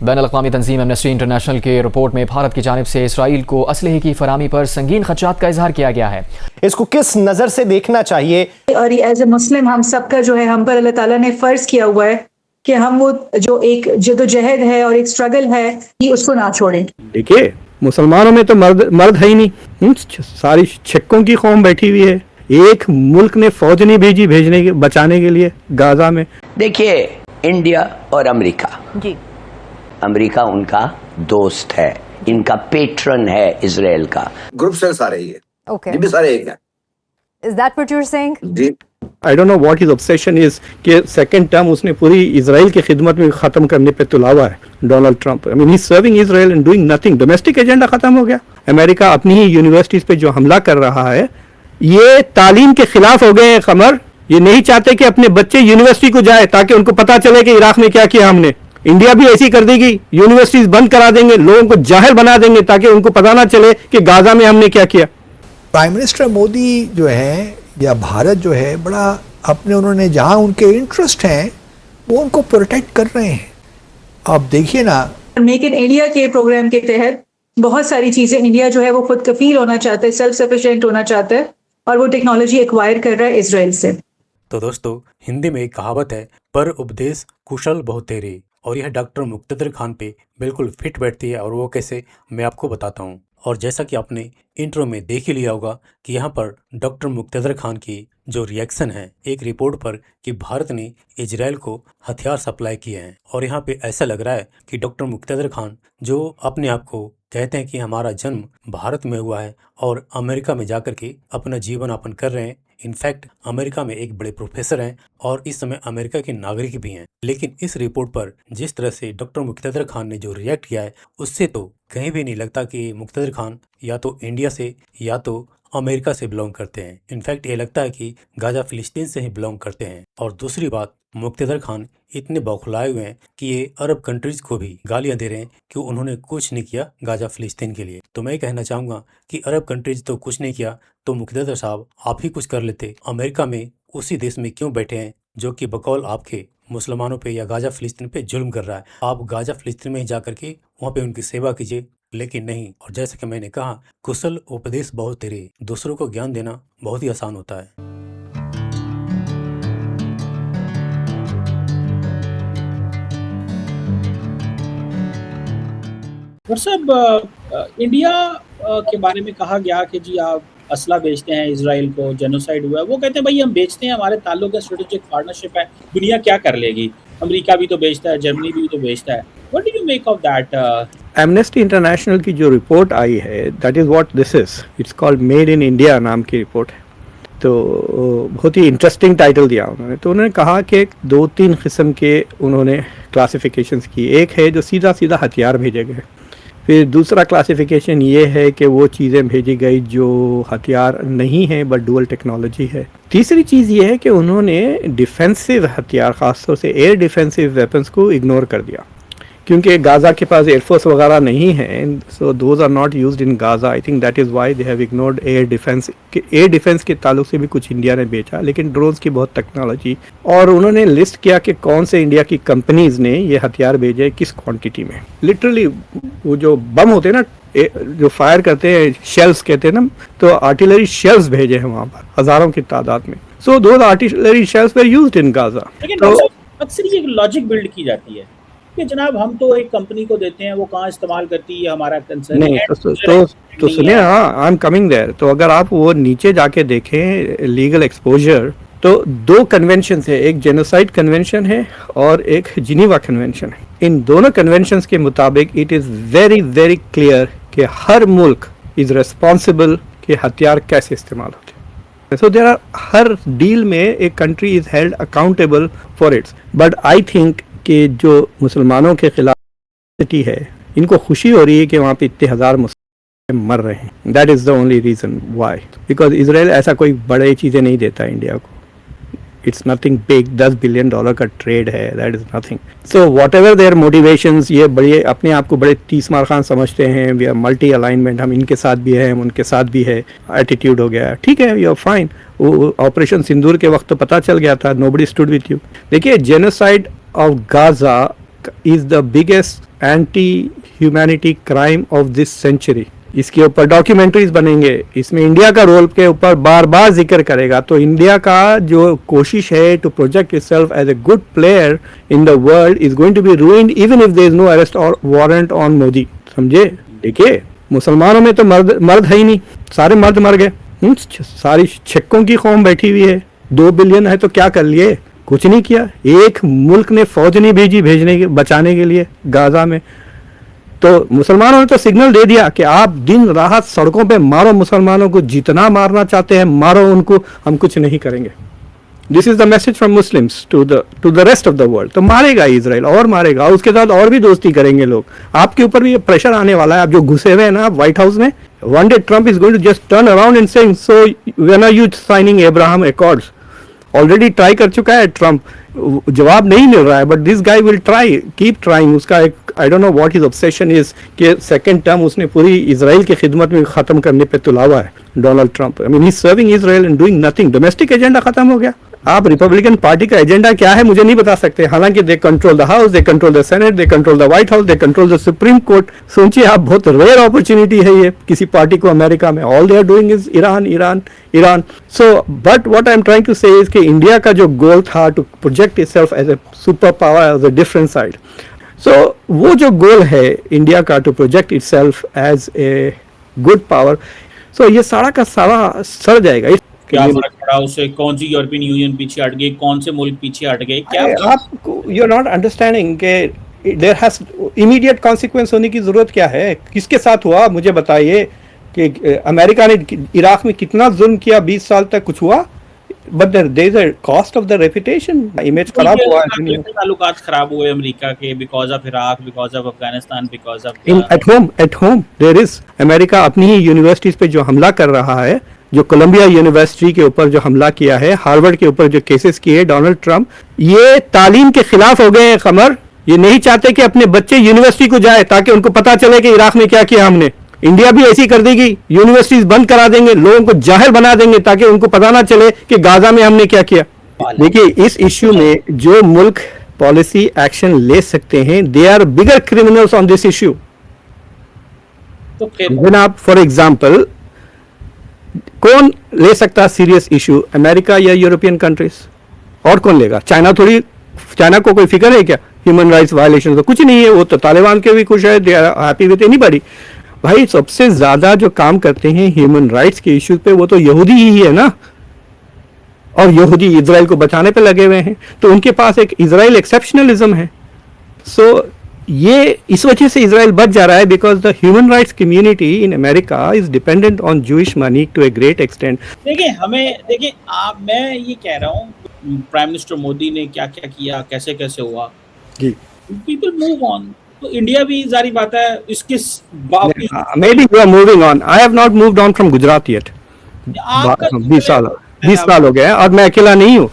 बैनुल-अक़वामी तंजीम amnesty international के report में भारत की जानिब से इसराइल को असलहे की फराहमी पर संगीन खदशात का इजहार किया गया है। इसको किस नज़र से देखना चाहिए? और एज ए मुस्लिम हम सबका जो है हम पर अल्लाह ताला ने फ़र्ज किया हुआ है कि हम वो जो एक जदोजहद है और एक स्ट्रगल है कि उसको ना छोड़ें। देखिए, मुसलमानों में तो मर्द है ही नहीं, सारी छिक्कों की कौम बैठी हुई है। एक मुल्क ने फौज नहीं भेजी बचाने के लिए गाजा में। देखिए, इंडिया और अमेरिका जी, अमेरिका उनका दोस्त है, इनका पेट्रन है इजराइल का। ग्रुप से सारे ही है, okay. ये भी सारे एक हैं। Is that what you're saying? जी। I don't know what his obsession is कि सेकंड टर्म उसने पूरी इजराइल की खिदमत में खत्म करने पे तुला हुआ है Donald Trump. I mean he's serving Israel and doing nothing। Domestic agenda खत्म हो गया। अमेरिका अपनी ही यूनिवर्सिटीज पे जो हमला कर रहा है, ये तालीम के खिलाफ हो गए हैं। कमर, ये नहीं चाहते कि अपने बच्चे यूनिवर्सिटी को जाए ताकि उनको पता चले कि इराक में क्या किया हमने। इंडिया भी ऐसी कर देगी, यूनिवर्सिटीज बंद करा देंगे, लोगों को जाहिल बना देंगे ताकि उनको पता ना चले कि गाजा में हमने क्या किया। प्राइम मिनिस्टर मोदी जो है या भारत जो है बड़ा अपने उन्होंने जहां उनके इंटरेस्ट हैं वो उनको प्रोटेक्ट कर रहे हैं। आप देखिए ना, मेक इन इंडिया के प्रोग्राम के तहत बहुत सारी चीजें इंडिया जो है वो खुद कफील होना चाहता है, सेल्फ सफिशिएंट होना चाहता है और वो टेक्नोलॉजी एक्वायर कर रहा है इजराइल से। तो दोस्तों, हिंदी में एक कहावत है, पर उपदेश कुशल बहुतेरे, और यह डॉक्टर मुक्तदर खान पे बिल्कुल फिट बैठती है। और वो कैसे, मैं आपको बताता हूँ। और जैसा कि आपने इंट्रो में देख ही लिया होगा कि यहाँ पर डॉक्टर मुक्तदर खान की जो रिएक्शन है एक रिपोर्ट पर कि भारत ने इजराइल को हथियार सप्लाई किए हैं। और यहाँ पे ऐसा लग रहा है कि डॉक्टर मुक्तदर खान, जो अपने आप को कहते हैं कि हमारा जन्म भारत में हुआ है और अमेरिका में जाकर के अपना जीवन यापन कर रहे हैं, इनफैक्ट अमेरिका में एक बड़े प्रोफेसर हैं और इस समय अमेरिका के नागरिक भी हैं। लेकिन इस रिपोर्ट पर जिस तरह से डॉक्टर मुक्तदर खान ने जो रिएक्ट किया है, उससे तो कहीं भी नहीं लगता कि मुक्तदर खान या तो इंडिया से या तो अमेरिका से बिलोंग करते हैं। इनफैक्ट ये लगता है कि गाजा फिलिस्तीन से ही बिलोंग करते हैं। और दूसरी बात, मुक्तदर खान इतने बौखलाए हुए हैं कि ये अरब कंट्रीज को भी गालियां दे रहे हैं कि उन्होंने कुछ नहीं किया गाजा फिलिस्तीन के लिए। तो मैं कहना चाहूँगा कि अरब कंट्रीज तो कुछ नहीं किया, तो मुक्तदर साहब आप ही कुछ कर लेते। अमेरिका में उसी देश में क्यों बैठे हैं जो कि बकौल आपके मुसलमानों पे या गाजा फिलिस्तीन पे जुल्म कर रहा है? आप गाजा फिलिस्तीन में ही जा करके वहाँ पे उनकी सेवा कीजिए, लेकिन नहीं। और जैसे कि मैंने कहा, कुशल उपदेश बहुत तेरे, दूसरों को ज्ञान देना बहुत ही आसान होता है। साहब, इंडिया के बारे में कहा गया कि जी आप असला बेचते हैं इजराइल को, जेनोसाइड हुआ है। वो कहते हैं भाई हम बेचते हैं, हमारे ताल्लुक है, स्ट्रेटेजिक पार्टनरशिप है, दुनिया क्या कर लेगी? अमेरिका भी तो बेचता है, जर्मनी भी तो बेचता है। What do you make of that? Amnesty international की जो रिपोर्ट आई है, that is what this is, it's called made in India नाम की रिपोर्ट है। तो बहुत ही इंटरेस्टिंग टाइटल दिया उन्होंने। तो उन्होंने कहा कि 2-3 किस्म के उन्होंने क्लासिफिकेशंस की। एक है जो सीधा सीधा हथियार भेजे गए, फिर दूसरा क्लासिफिकेशन ये है कि वो चीज़ें भेजी गई जो हथियार नहीं है बट डुअल टेक्नोलॉजी है। तीसरी चीज़ ये है कि उन्होंने डिफेंसिव हथियार, ख़ासतौर से एयर डिफेंसिव वेपन्स को इग्नोर कर दिया, क्योंकि गाज़ा के पास एयरफोर्स वगैरह नहीं है। So those are not used in Gaza. I think that is why they have ignored air defence. Air defence के ताल्लुक से भी कुछ इंडिया ने बेचा, लेकिन ड्रोन्स की बहुत टेक्नोलॉजी। और उन्होंने लिस्ट किया कि कौन से इंडिया की कंपनीज ने ये हथियार भेजे, किस क्वांटिटी में। लिटरली वो जो बम होते हैं ना, जो फायर करते हैं, शेल्स कहते हैं ना, तो आर्टिलरी शेल्स भेजे हैं वहाँ पर हज़ारों की तादाद में। So those artillery shells were used in Gaza. लेकिन अक्सर ये लॉजिक बिल्ड की जाती है कि जनाब हम तो एक कंपनी को देते हैं, वो कहाँ इस्तेमाल करती है हमारा कंसर्न नहीं। तो सुनिए, हाँ, आई एम कमिंग देयर। तो अगर आप वो नीचे जाके देखें लीगल एक्सपोजर, तो 2 कन्वेंशन है, एक जेनोसाइड कन्वेंशन है और एक जिनीवा कन्वेंशन है। इन दोनों कन्वेंशंस के मुताबिक it is very very clear कि हर मुल्क इज़ रिस्पॉन्सिबल कि हथियार कैसे इस्तेमाल होते हैं। सो देयर आर, हर डील में एक country is held accountable for its. But I think कि जो मुसलमानों के खिलाफ है, इनको खुशी हो रही है कि वहाँ पे इतने हज़ार मुसलमान मर रहे हैं। That is the only reason why, because Israel ऐसा कोई बड़ी चीज़ें नहीं देता इंडिया को। इट्स नथिंग बिग, $10 बिलियन का ट्रेड है, that is nothing. So whatever their motivations, ये बड़े अपने आप को बड़े तीसमार खान समझते हैं। वी आर मल्टी अलाइनमेंट, हम इनके साथ भी हैं, हम उनके साथ भी है, एटीट्यूड हो गया। ठीक है, यू आर फाइन। वो ऑपरेशन सिंदूर के वक्त तो पता चल गया था, नोबडी स्टूड विथ यू। देखिए, genocide of Gaza is the biggest anti humanity crime of this century. इसके ऊपर डॉक्यूमेंट्रीज बनेंगे, इसमें इंडिया का रोल के ऊपर बार बार जिक्र करेगा। तो इंडिया का जो कोशिश है to project itself as a good player in the world is going to be ruined even if there is no arrest और वारंट ऑन मोदी। समझे? देखिए, मुसलमानों में तो मर्द है ही नहीं, सारे मर्द मर गए। सारी छिक्कों की कौम बैठी हुई है, 2 बिलियन है तो क्या कर लिए? कुछ नहीं किया। एक मुल्क ने फौज नहीं भेजी बचाने के लिए गाजा में। तो मुसलमानों ने तो सिग्नल दे दिया कि आप दिन रात सड़कों पे मारो मुसलमानों को, जितना मारना चाहते हैं मारो उनको, हम कुछ नहीं करेंगे। This is the message from Muslims to the rest of the world. तो मारेगा इजराइल और मारेगा, उसके साथ और भी दोस्ती करेंगे लोग। आपके ऊपर भी प्रेशर आने वाला है। आप जो घुसे हुए हैं ना व्हाइट हाउस में, one day Trump is going to just turn around and saying so when are you signing Abraham Accords. Already try कर चुका है ट्रम्प, जवाब नहीं मिल रहा है, but this guy will try, keep trying. उसका एक I don't know what his obsession is कि सेकंड टर्म उसने पूरी इजराइल की खिदमत में खत्म करने पे तुला हुआ है Donald Trump. I mean he is serving Israel and doing nothing. Domestic agenda खत्म हो गया। आप रिपब्लिकन पार्टी का एजेंडा क्या है मुझे नहीं बता सकते, हालांकि they control the house, they control the senate, they control the white house, they control the supreme court. सोचिए आप, बहुत रेयर अपॉर्चुनिटी है ये किसी पार्टी को अमेरिका में। All they are doing is Iran Iran Iran. So but what I am trying to say is कि India का जो गोल था to project itself as a super power as a different side, so वो जो goal है India का to project itself as a good power, so ये सारा का सारा सड़ जाएगा। क्या फर्क पड़ा उससे? कौन सी यूरोपियन यूनियन पीछे हट गई, कौन से मुल्क पीछे हट गए? क्या आप यू आर नॉट अंडरस्टैंडिंग के देयर हैज इमीडिएट कॉन्सिक्वेंस होने की जरूरत क्या है? किसके साथ हुआ मुझे बताइए कि अमेरिका ने इराक में कितना जुल्म किया 20 साल तक, कुछ हुआ? But there is a cost of the reputation, image खराब हुआ है। ताल्लुकात खराब हुए अमेरिका के because of Iraq, because of Afghanistan, because of at home there is. America अपनी ही यूनिवर्सिटीज पे जो हमला कर रहा है, जो कोलंबिया यूनिवर्सिटी के ऊपर जो हमला किया है, हार्वर्ड के ऊपर जो केसेस किए डोनाल्ड ट्रम्प, ये तालीम के खिलाफ हो गए हैं कमर। ये नहीं चाहते कि अपने बच्चे यूनिवर्सिटी को जाए ताकि उनको पता चले कि इराक में क्या किया हमने। इंडिया भी ऐसी कर देगी, यूनिवर्सिटीज बंद करा देंगे, लोगों को जाहिल बना देंगे ताकि उनको पता ना चले कि गाजा में हमने क्या किया। देखिए, इस इश्यू में जो मुल्क पॉलिसी एक्शन ले सकते हैं, they are bigger criminals on this issue. तो फिर आप फॉर एग्जाम्पल कौन ले सकता सीरियस इशू, अमेरिका या यूरोपियन कंट्रीज? और कौन लेगा? चाइना थोड़ी, चाइना को कोई फिक्र है क्या ह्यूमन राइट्स वायलेशन? तो कुछ नहीं है, वो तो तालिबान के भी खुश है, they are happy with anybody. भाई सबसे ज्यादा जो काम करते हैं ह्यूमन राइट्स के इश्यूज पे वो तो यहूदी ही है ना, और यहूदी इजराइल को बचाने पे लगे हुए हैं, तो उनके पास एक इजराइल एक्सेप्शनलिज्म है। सो ये इस वजह से इजराइल बच जा रहा है because the human rights community in America is dependent on Jewish money to a great extent. देखिए आप, मैं ये कह रहा हूँ प्राइम मिनिस्टर मोदी ने क्या क्या किया, कैसे कैसे हुआ जी, पीपल मूव ऑन। तो इंडिया भी जारी बात है इसके maybe you are moving on. I have not moved on from Gujarat yet. 20 साल हो गए और मैं अकेला नहीं हूँ।